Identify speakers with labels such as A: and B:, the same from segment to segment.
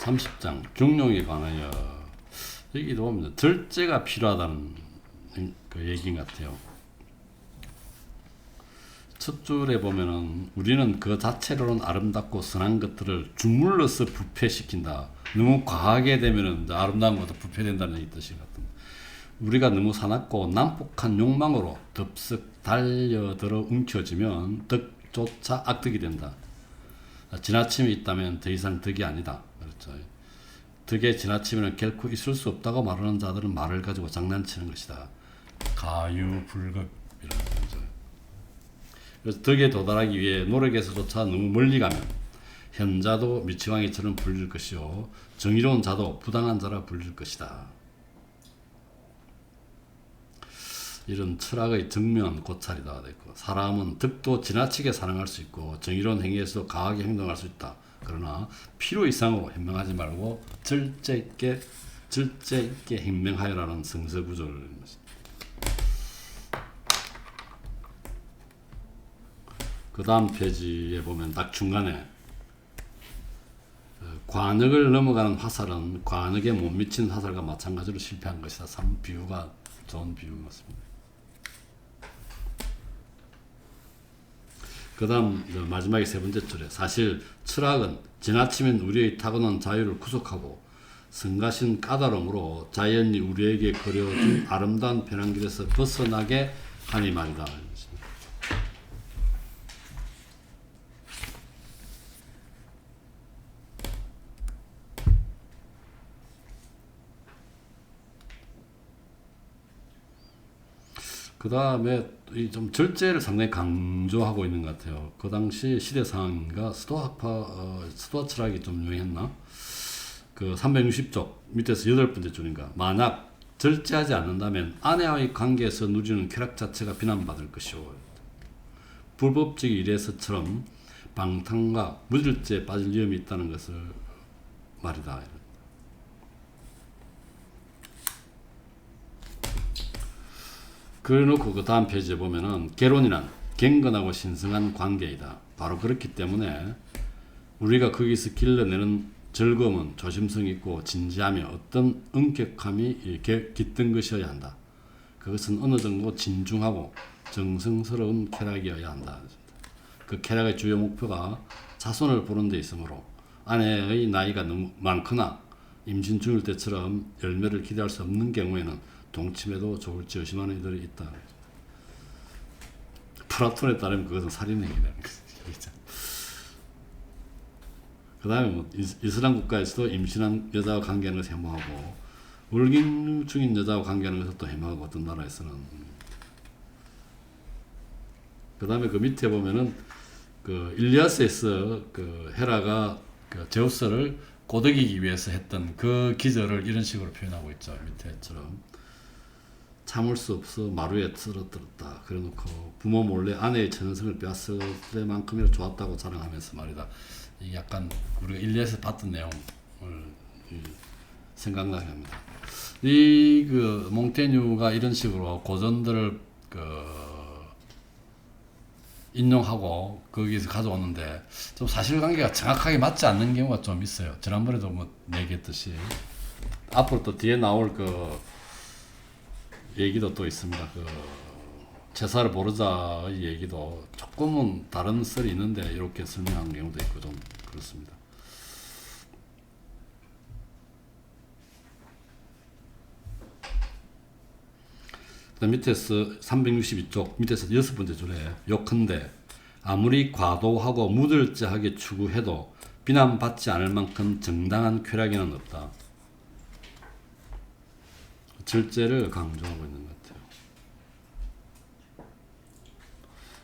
A: 30장 중용에 관하여 여기도 보면 절제가 필요하다는 그 얘기인 것 같아요. 첫 줄에 보면은 우리는 그 자체로는 아름답고 선한 것들을 주물러서 부패시킨다. 너무 과하게 되면은 아름다운 것도 부패된다는 이 뜻이 같은. 우리가 너무 사납고 난폭한 욕망으로 덥석 달려들어 움켜쥐면 덕조차 악덕이 된다. 지나침이 있다면 더 이상 덕이 아니다. 그렇죠. 덕에 지나치면 결코 있을 수 없다고 말하는 자들은 말을 가지고 장난치는 것이다. 가유불급이라는 거죠. 그래서 덕에 도달하기 위해 노력에서조차 너무 멀리 가면 현자도 미치광이처럼 불릴 것이요 정의로운 자도 부당한 자라 불릴 것이다. 이런 철학의 정면 고찰이다 됐고, 사람은 덕도 지나치게 사랑할 수 있고 정의로운 행위에서도 강하게 행동할 수 있다. 그러나 필요 이상으로 현명하지 말고 절제 있게 행명하여라는 성서 구조를. 그 다음 페이지에 보면 딱 중간에 관역을 넘어가는 화살은 관역에 못 미친 화살과 마찬가지로 실패한 것이다. 참 비유가 좋은 비유 같습니다. 그 다음 마지막에 세 번째 줄에 사실 철학은 지나치면 우리의 타고난 자유를 구속하고 성가신 까다로움으로 자연이 우리에게 그려준 아름다운 편한길에서 벗어나게 하니 말이다. 그 다음에 좀 절제를 상당히 강조하고 있는 것 같아요. 그 당시 시대 상황인가 스토아 철학이 좀 유행했나? 그 360쪽 밑에서 8번째 줄인가. 만약 절제하지 않는다면 아내와의 관계에서 누리는 쾌락 자체가 비난받을 것이오. 불법적 일에서처럼 방탕과 무질제에 빠질 위험이 있다는 것을 말이다. 그래놓고 그 다음 페이지에 보면은 개론이란 경건하고 신성한 관계이다. 바로 그렇기 때문에 우리가 거기서 길러내는 즐거움은 조심성 있고 진지하며 어떤 엄격함이 깃든 것이어야 한다. 그것은 어느 정도 진중하고 정성스러운 쾌락이어야 한다. 그 쾌락의 주요 목표가 자손을 보는 데 있으므로 아내의 나이가 너무 많거나 임신 중일 때처럼 열매를 기대할 수 없는 경우에는 동침해도 좋을지 의심하는 이들이 있다. 플라톤에 따르면 그것은 살인행위라는 거죠. 그 다음에 뭐 이슬람 국가에서도 임신한 여자와 관계하는 것을 혐오하고 울긴 중인 여자와 관계하는 것을 또 혐오하고 어떤 나라에서는. 그 다음에 그 밑에 보면은 그 일리아스에서 그 헤라가 그 제우스를 꼬드기기 위해서 했던 그 기절을 이런 식으로 표현하고 있죠. 밑에처럼. 참을 수 없어 마루에 쓰러뜨렸다. 그래놓고 부모 몰래 아내의 전성을 빼앗을 때만큼이나 좋았다고 자랑하면서 말이다. 이게 약간 우리가 일리에서 봤던 내용을 생각나게 합니다. 이 그 몽테뉴가 이런 식으로 고전들을 인용하고 거기서 가져오는데 좀 사실관계가 정확하게 맞지 않는 경우가 좀 있어요. 지난번에도 뭐 얘기했듯이 앞으로 또 뒤에 나올 그 얘기도 또 있습니다. 그 제사르 보르자의 얘기도 조금은 다른 썰이 있는데 이렇게 설명한 경우도 있고 좀 그렇습니다. 그다음 밑에서 362쪽 밑에서 6번째 줄에 요컨대 아무리 과도하고 무들죄하게 추구해도 비난받지 않을 만큼 정당한 쾌락에는 없다. 절제를 강조하고 있는 것 같아요.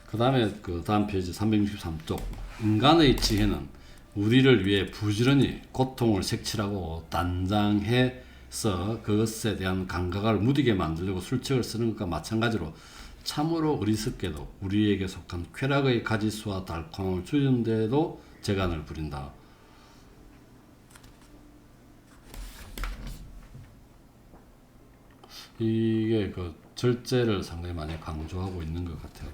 A: 그 다음에 그 다음 페이지 363쪽 인간의 지혜는 우리를 위해 부지런히 고통을 색칠하고 단장해서 그것에 대한 감각을 무디게 만들려고 술책을 쓰는 것과 마찬가지로 참으로 어리석게도 우리에게 속한 쾌락의 가지수와 달콤함을 줄이는데도 재간을 부린다. 이게 그 절제를 상당히 많이 강조하고 있는 것 같아요.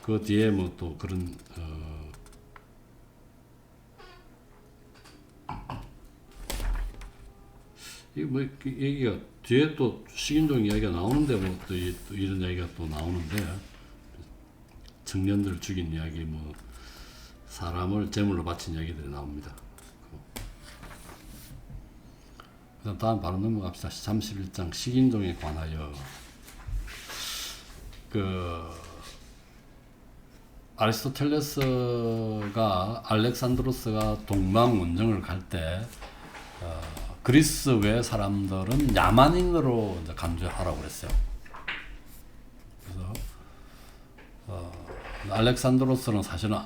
A: 그 뒤에 뭐 또 그런 뭐 얘기가 뒤에 또 식인종 이야기가 나오는데 뭐 또 이런 이야기가 또 나오는데 청년들 죽인 이야기 뭐 사람을 제물로 바친 이야기들이 나옵니다. 그다음 바로 넘어갑시다. 31장 식인종에 관하여 아리스토텔레스가 알렉산드로스가 동방 원정을 갈 때 그리스 외 사람들은 야만인으로 이제 간주하라고 그랬어요. 그래서 알렉산드로스는 사실은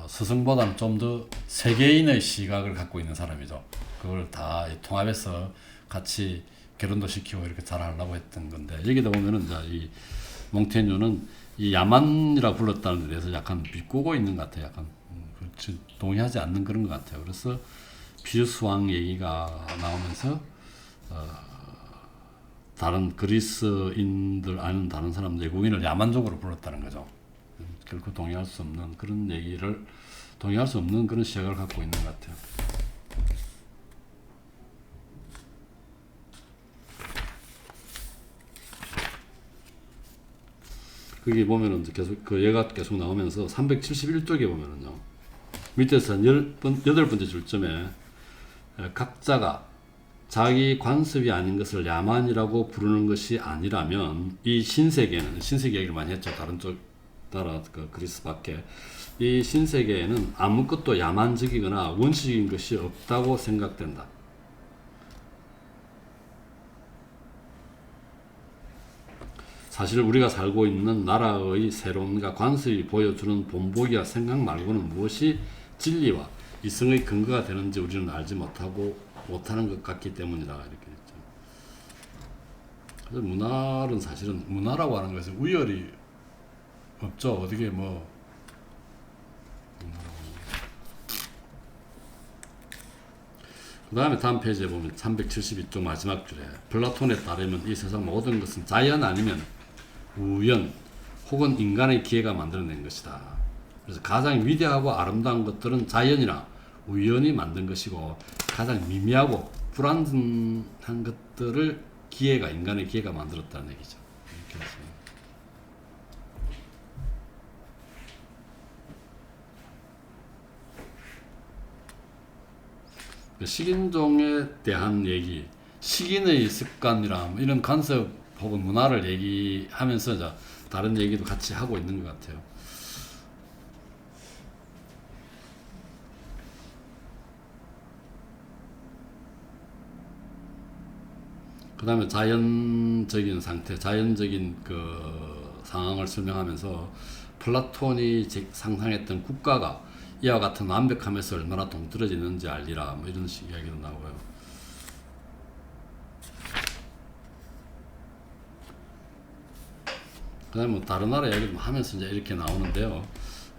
A: 스승보다는 좀 더 세계인의 시각을 갖고 있는 사람이죠. 그걸 다 통합해서 같이 결혼도 시키고 이렇게 잘 하려고 했던 건데 여기다 보면은 이제 이 몽테뉴는 이 야만이라 불렀다는 데 대해서 약간 비꼬고 있는 것 같아요. 약간 동의하지 않는 그런 것 같아요. 그래서 피우스왕 얘기가 나오면서 다른 그리스인들 아는 다른 사람 외국인을 야만족으로 불렀다는 거죠. 결코 동의할 수 없는 그런 얘기를 동의할 수 없는 그런 시각을 갖고 있는 것 같아요. 거기 보면은 계속 그 얘가 계속 나오면서 371쪽에 보면은요. 밑에서 한 8번째 줄쯤에 각자가 자기 관습이 아닌 것을 야만이라고 부르는 것이 아니라면 이 신세계는 신세계 얘기를 많이 했죠. 다른 쪽 따라 그 그리스 밖에 이 신세계에는 아무것도 야만적이거나 원시적인 것이 없다고 생각된다. 사실 우리가 살고 있는 나라의 세론과 관습이 보여주는 본보기와 생각 말고는 무엇이 진리와 이성의 근거가 되는지 우리는 알지 못하는 것 같기 때문이다. 이렇게 했죠. 그래서 문화는 사실은 문화라고 하는 것은 우열이 없죠. 어떻게 뭐 그 다음에 다음 페이지에 보면 372쪽 마지막 줄에 플라톤에 따르면 이 세상 모든 것은 자연 아니면 우연 혹은 인간의 기회가 만들어낸 것이다. 그래서 가장 위대하고 아름다운 것들은 자연이나 우연이 만든 것이고 가장 미미하고 불완전한 것들을 인간의 기회가 만들었다는 얘기죠. 이렇게 해서. 식인종에 대한 얘기, 식인의 습관이라 이런 간섭 혹은 문화를 얘기하면서 다른 얘기도 같이 하고 있는 것 같아요. 그 다음에 자연적인 상태, 자연적인 그 상황을 설명하면서 플라톤이 상상했던 국가가 이와 같은 완벽함에서 얼마나 동떨어지는지 알리라 뭐 이런 식 이야기도 나오고요. 그 다음에 뭐 다른 나라 이야기도 하면서 이제 이렇게 나오는데요.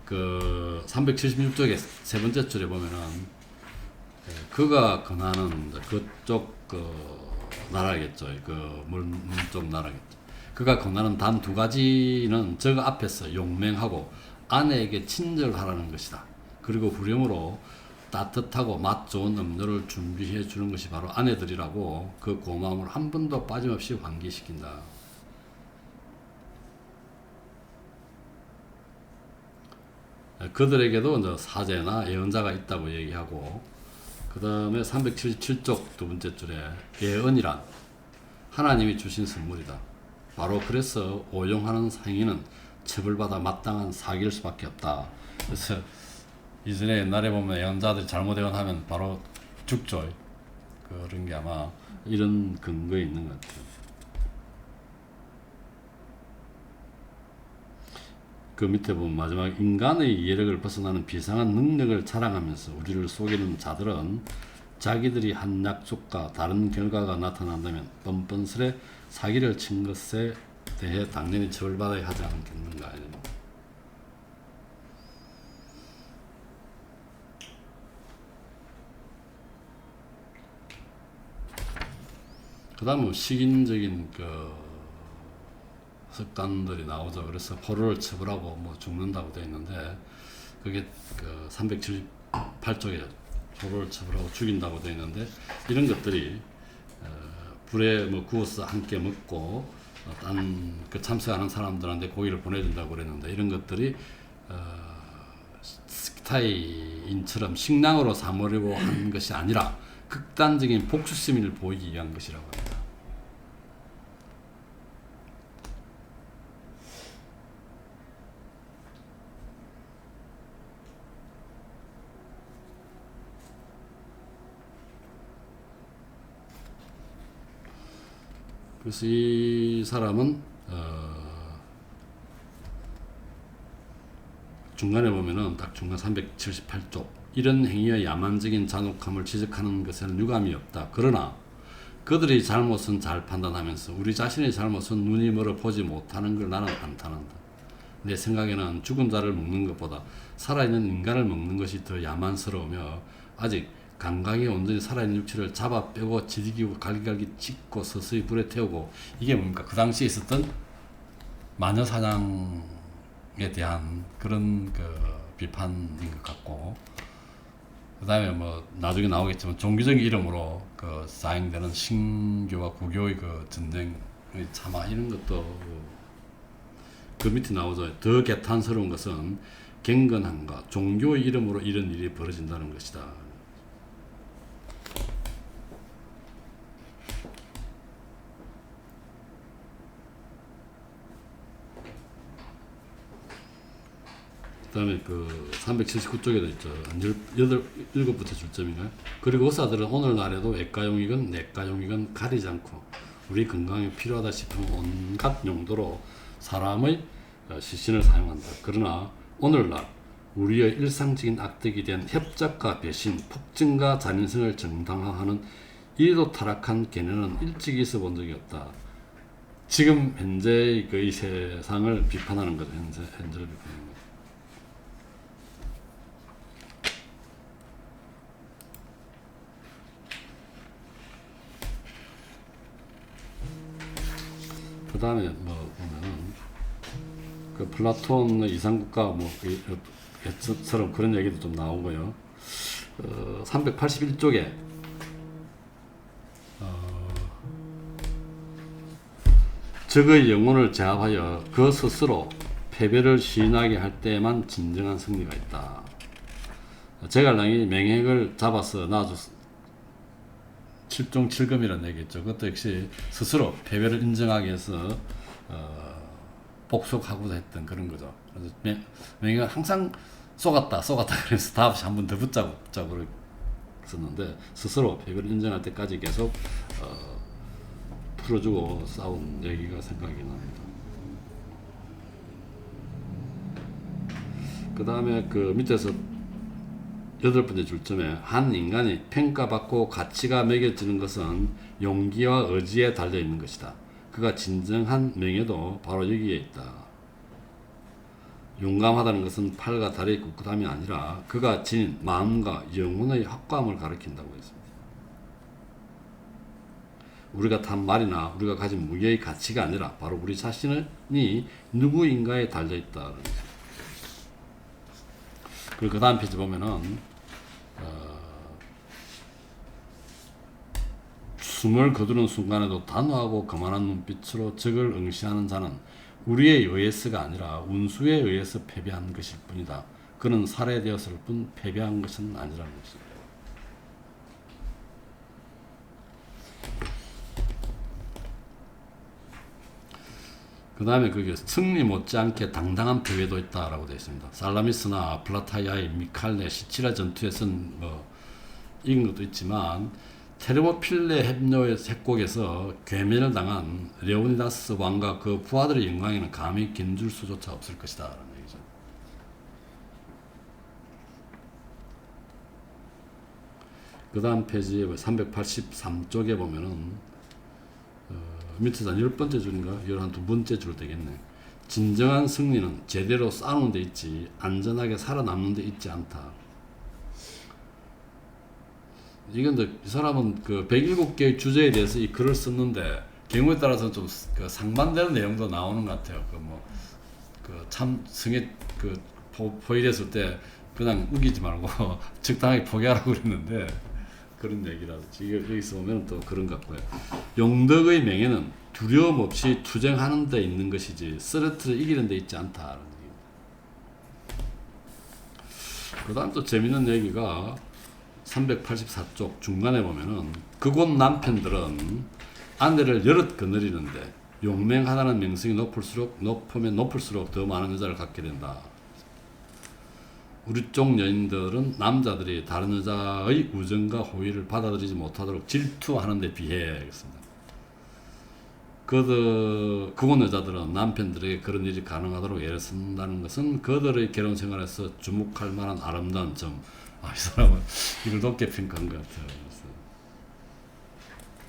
A: 그 376쪽에 세 번째 줄에 보면은 그가 권하는 그쪽 나라겠죠. 그 물쪽 나라겠죠. 그가 권하는 단 두 가지는 저 앞에서 용맹하고 아내에게 친절하라는 것이다. 그리고 후렴으로 따뜻하고 맛 좋은 음료를 준비해 주는 것이 바로 아내들이라고 그 고마움을 한 번도 빠짐없이 환기시킨다. 그들에게도 이제 사제나 예언자가 있다고 얘기하고 그 다음에 377쪽 두 번째 줄에 예언이란 하나님이 주신 선물이다. 바로 그래서 오용하는 행위는 처벌받아 마땅한 사기일 수밖에 없다. 그래서 이전에 옛날에 보면 예언자들이 잘못 예언하면 바로 죽죠. 그런 게 아마 이런 근거에 있는 것 같아요. 그 밑에 보면 마지막 인간의 이해력을 벗어나는 비상한 능력을 자랑하면서 우리를 속이는 자들은 자기들이 한 약속과 다른 결과가 나타난다면 뻔뻔스레 사기를 친 것에 대해 당연히 처벌받아야 하지 않겠는가. 그 다음은 식인적인 그 습관들이 나오죠. 그래서 포로를 처벌하고 뭐 죽는다고 되어 있는데 그게 그 378쪽에 포로를 처벌하고 죽인다고 되어 있는데 이런 것들이 불에 뭐 구워서 함께 먹고 딴 그 참석하는 사람들한테 고기를 보내준다고 그랬는데 이런 것들이 스타인처럼 식량으로 삼으려고 한 것이 아니라 극단적인 복수심을 보이기 위한 것이라고 합니다. 그래서 이 사람은 중간에 보면은 딱 중간 378쪽 이런 행위의 야만적인 잔혹함을 지적하는 것에는 유감이 없다. 그러나 그들의 잘못은 잘 판단하면서 우리 자신의 잘못은 눈이 멀어 보지 못하는 걸 나는 감탄한다. 내 생각에는 죽은 자를 먹는 것보다 살아있는 인간을 먹는 것이 더 야만스러우며 아직 감각이 온전히 살아있는 육체를 잡아 빼고 지지기고 갈기갈기 찢고 서서히 불에 태우고 이게 뭡니까? 그 당시에 있었던 마녀 사냥에 대한 그런 그 비판인 것 같고 그 다음에 뭐 나중에 나오겠지만 종교적인 이름으로 그 사행되는 신교와 구교의 그 전쟁의 참화 이런 것도 그 밑에 나오죠. 더 개탄스러운 것은 경건함과 종교의 이름으로 이런 일이 벌어진다는 것이다. 그 다음에 그 379쪽에도 있죠. 7번째 줄점인가요? 그리고 의사들은 오늘날에도 외과용이건 내과용이건 가리지 않고 우리 건강에 필요하다 싶은 온갖 용도로 사람의 시신을 사용한다. 그러나 오늘날 우리의 일상적인 악덕이 된 협작과 배신, 폭증과 잔인성을 정당화하는 이리도 타락한 개념은 일찍이 있어 본 적이 없다. 지금 현재의 그 이 세상을 비판하는 거죠. 현재를 비판하는 거죠. 그 다음에 뭐 보면은 그 플라톤의 이상국가 뭐 처럼 그런 얘기도 좀 나오고요. 381쪽에 적의 영혼을 제압하여 그 스스로 패배를 시인하게 할 때에만 진정한 승리가 있다. 제갈량이 맹획을 잡아서 놔줬 7종 7금이라는 얘기겠죠. 그것도 역시 스스로 패배를 인정하기 위해서 복속하고자 했던 그런 거죠. 그래서 맹이가 항상 쏘갔다 그래서 다음에 한 번 더 붙자고 썼는데 스스로 패배를 인정할 때까지 계속 풀어주고 싸운 얘기가 생각이 납니다. 그 다음에 그 밑에서 8번째 줄점에 한 인간이 평가받고 가치가 매겨지는 것은 용기와 의지에 달려있는 것이다. 그가 진정한 명예도 바로 여기에 있다. 용감하다는 것은 팔과 다리의 꿋꿋함이 아니라 그가 지닌 마음과 영혼의 확고함을 가리킨다고 했습니다. 우리가 탄 말이나 우리가 가진 무게의 가치가 아니라 바로 우리 자신이 누구인가에 달려있다는 것입니다. 그리고 그 다음 페이지 보면은 숨을 거두는 순간에도 단호하고 거만한 눈빛으로 적을 응시하는 자는 우리의 의해서가 아니라 운수에 의해서 패배한 것일 뿐이다. 그는 살해되었을 뿐 패배한 것은 아니라는 것입니다. 그 다음에 그게 승리 못지않게 당당한 패배도 있다라고 되어 있습니다. 살라미스나 플라타이아의 미칼네 시치라 전투에서는 뭐 이긴 것도 있지만 테르모필레 heb녀의 색곡에서 괴멸을 당한 레오니다스 왕과 그 부하들의 영광에는 감히 견줄 수조차 없을 것이다 라는 얘기죠. 그 다음 페이지에 383쪽에 보면은 밑에서 10번째 줄인가? 12번째 줄 되겠네. 진정한 승리는 제대로 싸우는 데 있지 안전하게 살아남는 데 있지 않다. 이건 이 사람은 그 107개의 주제에 대해서 이 글을 썼는데 경우에 따라서 좀 그 상반되는 내용도 나오는 것 같아요. 그 참 승에 그 포위됐을 때 그냥 우기지 말고 적당하게 포기하라고 그랬는데 그런 얘기라든지 여기서 보면 또 그런 것 같고요. 용덕의 명예는 두려움 없이 투쟁하는 데 있는 것이지 쓰러트를 이기는 데 있지 않다라는 얘기입니다. 그 다음 또 재밌는 얘기가 384쪽 중간에 보면은 그곳 남편들은 아내를 여럿 거느리는데 용맹하다는 명성이 높으면 높을수록 더 많은 여자를 갖게 된다. 우리 쪽 여인들은 남자들이 다른 여자의 우정과 호의를 받아들이지 못하도록 질투하는 데 비해야겠습니다. 그곳 여자들은 남편들에게 그런 일이 가능하도록 애를 쓴다는 것은 그들의 결혼 생활에서 주목할 만한 아름다운 점. 이 사람은 이걸 높게 평가한 것 같아요.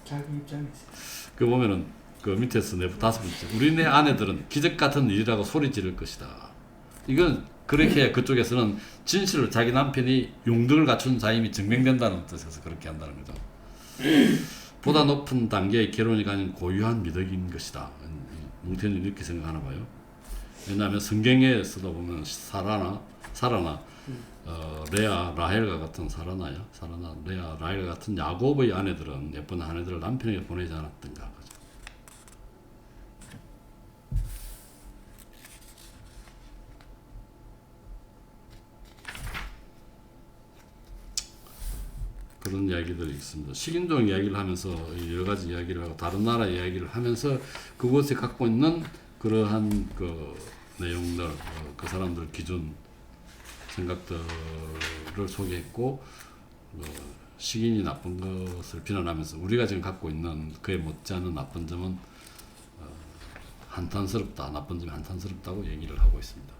B: 자기 입장에서.
A: 그 보면은 그 밑에서 다섯 번째. 우리네 아내들은 기적 같은 일이라고 소리 지를 것이다. 이건 그렇게 그쪽에서는 진실로 자기 남편이 용덕을 갖춘 자임이 증명된다는 뜻에서 그렇게 한다는 거죠. 보다 높은 단계의 결혼이 가진 고유한 미덕인 것이다. 뭉태는 이렇게 생각하나 봐요. 왜냐하면 성경에서도 보면 사라나 레아, 라헬과 같은 사라나, 레아, 라헬과 같은 야곱의 아내들은 예쁜 아내들을 남편에게 보내지 않았던가. 그죠? 그런 이야기들이 있습니다. 식인종 이야기를 하면서 여러 가지 이야기를 하고 다른 나라 이야기를 하면서 그곳에 갖고 있는 그러한 그 내용들, 그 사람들 기준 생각들을 소개했고 식인이 나쁜 것을 비난하면서 우리가 지금 갖고 있는 그에 못지않은 나쁜 점은 한탄스럽다, 나쁜 점이 한탄스럽다고 얘기를 하고 있습니다.